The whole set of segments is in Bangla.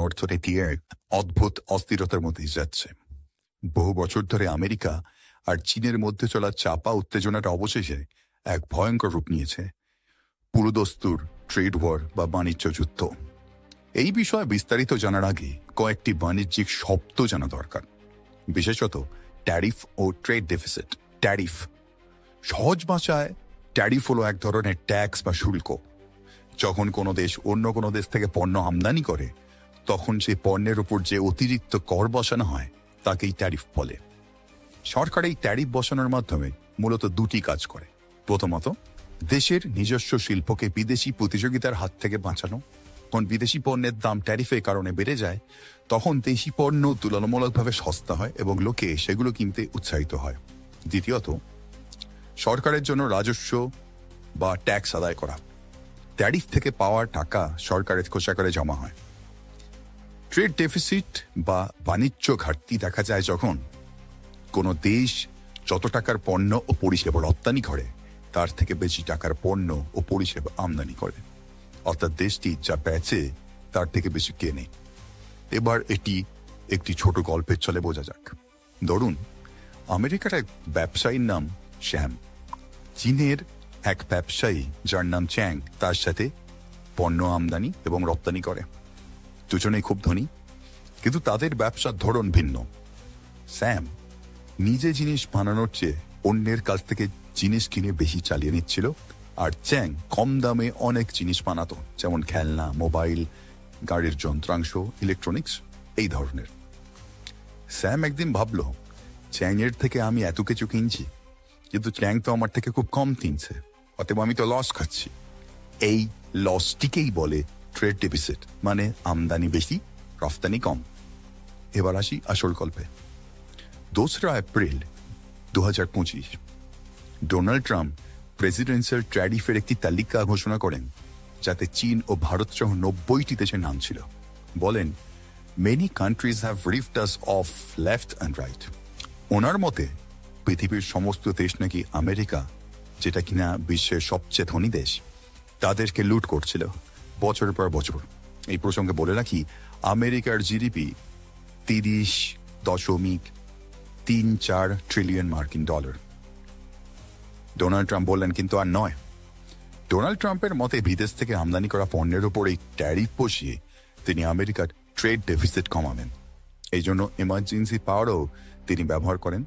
অর্থনীতি এক অদ্ভুত অস্থিরতার মধ্যে যাচ্ছে। বহু বছর ধরে আমেরিকা আর চীনের মধ্যে চলা চাপা উত্তেজনাটা অবশেষে এক ভয়ঙ্কর রূপ নিয়েছে, পুরোদস্তুর ট্রেড ওয়ার বা বাণিজ্য যুদ্ধ। এই বিষয়ে বিস্তারিত জানার আগে কয়েকটি বাণিজ্যিক শব্দ জানা দরকার, বিশেষত ট্যারিফ ও ট্রেড ডেফিসিট। ট্যারিফ, সহজ ভাষায় ট্যারিফ হলো এক ধরনের ট্যাক্স বা শুল্ক। যখন কোনো দেশ অন্য কোনো দেশ থেকে পণ্য আমদানি করে, তখন সেই পণ্যের উপর যে অতিরিক্ত কর বসানো হয় তাকেই ট্যারিফ বলে। সরকার এই ট্যারিফ বসানোর মাধ্যমে মূলত দুটি কাজ করে। প্রথমত, দেশের নিজস্ব শিল্পকে বিদেশি প্রতিযোগিতার হাত থেকে বাঁচানো। কারণ বিদেশি পণ্যের দাম ট্যারিফের কারণে বেড়ে যায়, তখন দেশি পণ্য তুলনামূলকভাবে সস্তা হয় এবং লোকে সেগুলো কিনতে উৎসাহিত হয়। দ্বিতীয়ত, সরকারের জন্য রাজস্ব বা ট্যাক্স আদায় করা। ট্যারিফ থেকে পাওয়া টাকা সরকারের কোষাগারে জমা হয়। ট্রেড ডেফিসিট বা বাণিজ্য ঘাটতি দেখা যায় যখন কোনো দেশ যত টাকার পণ্য ও পরিষেবা রপ্তানি করে তার থেকে বেশি টাকার পণ্য ও পরিষেবা আমদানি করে, অর্থাৎ দেশটি যা বেচে তার থেকে বেশি কেনে। এবার এটি একটি ছোট গল্পের ছলে বোঝা যাক। ধরুন, আমেরিকার এক ব্যবসায়ীর নাম শ্যাম, চীনের এক ব্যবসায়ী যার নাম চ্যাং তার সাথে পণ্য আমদানি এবং রপ্তানি করে। দুজনেই খুব ধনী, কিন্তু তাদের ব্যবসার ধরন ভিন্ন। স্যাম নিজে জিনিস বানানোর চেয়ে অন্যের কাছ থেকে জিনিস কিনে বেশি চালিয়ে নিচ্ছিল, আর চ্যাং কম দামে অনেক জিনিস বানাতো, যেমন খেলনা, মোবাইল, গাড়ির যন্ত্রাংশ, ইলেকট্রনিক্স এই ধরনের। স্যাম একদিন ভাবল, চ্যাংয়ের থেকে আমি এত কিছু কিনছি, কিন্তু চ্যাং তো আমার থেকে খুব কম কিনছে, অতএব আমি তো লস খাচ্ছি। এই লসটিকেই বলে ট্রেড ডেফিসিট, মানে আমদানি বেশি রফতানি কম। এবার আসি আসল গল্পে। 2 এপ্রিল 2025 ডোনাল্ড ট্রাম্প প্রেসিডেন্সিয়াল ট্যারিফের একটি তালিকা ঘোষণা করেন, যাতে চীন ও ভারত সহ 90টি দেশের নাম ছিল। বলেন, many countries have riffed us of left and right. ওনার মতে পৃথিবীর সমস্ত দেশ নাকি আমেরিকা, যেটা কিনা বিশ্বের সবচেয়ে ধনী দেশ, তাদেরকে লুট করছিল বছরের পর বছর। এই প্রসঙ্গে বলে রাখি, আমেরিকার জিডিপি 30.34 ট্রিলিয়ন মার্কিন ডলার। ডোনাল্ড ট্রাম্প বললেন, কিন্তু আর নয়। ডোনাল্ড ট্রাম্পের মতে বিদেশ থেকে আমদানি করা পণ্যের উপর এই ট্যারিফ বসিয়ে তিনি আমেরিকার ট্রেড ডেফিসিট কমাবেন। এই জন্য এমার্জেন্সি পাওয়ারও তিনি ব্যবহার করেন,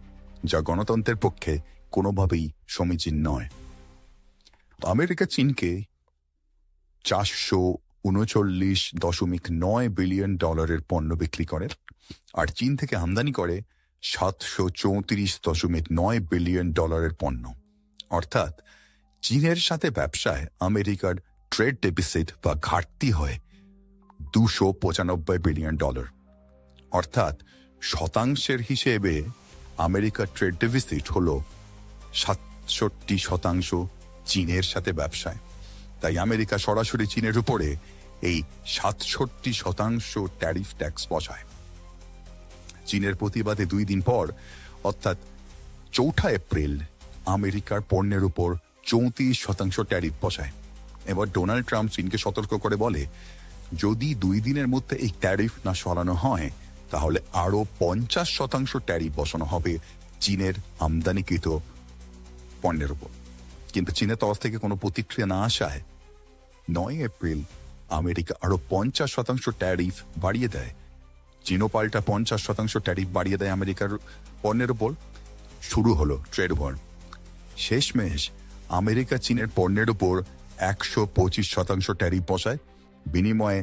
যা গণতন্ত্রের পক্ষে কোনোভাবেই সমীচীন নয়। আমেরিকা চীনকে $439.9 বিলিয়ন পণ্য বিক্রি করে, আর চীন থেকে আমদানি করে $734.9 বিলিয়ন পণ্য। অর্থাৎ চীনের সাথে ব্যবসায় আমেরিকার ট্রেড ডেফিসিট বা ঘাটতি হয় $295 বিলিয়ন। অর্থাৎ শতাংশের হিসেবে আমেরিকার ট্রেড ডেফিসিট হল 67% চীনের সাথে ব্যবসায়। তাই আমেরিকা সরাসরি চীনের উপরে এই 67% ট্যারিফ ট্যাক্স বসায়। চীনের প্রতিবাদে 2 দিন পর, অর্থাৎ 4 এপ্রিল, আমেরিকার পণ্যের উপর 34% ট্যারিফ বসায়। এবার ডোনাল্ড ট্রাম্প চীনকে সতর্ক করে বলে, যদি 2 দিনের মধ্যে এই ট্যারিফ না সরানো হয়, তাহলে আরো 50% ট্যারিফ বসানো হবে চীনের আমদানিকৃত পণ্যের উপর। কিন্তু চীনের তরফ থেকে কোনো প্রতিক্রিয়া না আসায় 9 এপ্রিল আমেরিকা আরো 50% ট্যারিফ বাড়িয়ে দেয়। চীনও পাল্টা 50% ট্যারিফ বাড়িয়ে দেয় আমেরিকার পণ্যের উপর। শুরু হলো ট্রেড ওয়ার। শেষমেশ আমেরিকা চীনের পণ্যের উপর 125% ট্যারিফ বসায়। বিনিময়ে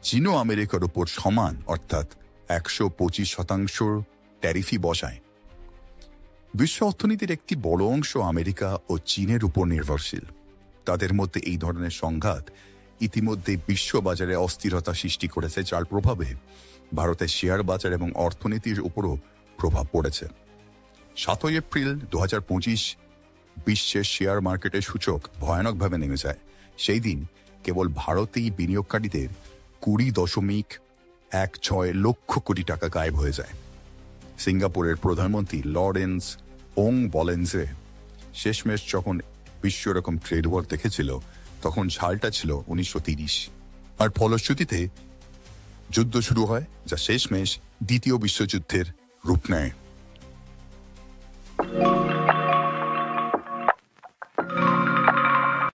চীনও আমেরিকার উপর সমান, অর্থাৎ 125% ট্যারিফই বসায়। বিশ্ব অর্থনীতির একটি বড় অংশ আমেরিকা ও চীনের উপর নির্ভরশীল। তাদের মধ্যে এই ধরনের সংঘাত ইতিমধ্যে বিশ্ববাজারে অস্থিরতা সৃষ্টি করেছে, যার প্রভাবে ভারতের শেয়ার বাজার এবং অর্থনীতির উপরও প্রভাব পড়েছে। 7 এপ্রিল 2025 বিশ্বের শেয়ার মার্কেটের সূচক ভয়ানকভাবে নেমে যায়। সেই দিন কেবল ভারতেই বিনিয়োগকারীদের 20.16 লক্ষ কোটি টাকা গায়েব হয়ে যায়। সিঙ্গাপুরের প্রধানমন্ত্রী লরেন্স ওং বলেন যে, শেষমেশ যখন বিশ্ব এরকম ট্রেড ওয়ার দেখেছিল, তখন সালটা ছিল 1930, আর ফলশ্রুতিতে যুদ্ধ শুরু হয়, যা শেষমেশ দ্বিতীয় বিশ্বযুদ্ধের রূপ নেয়।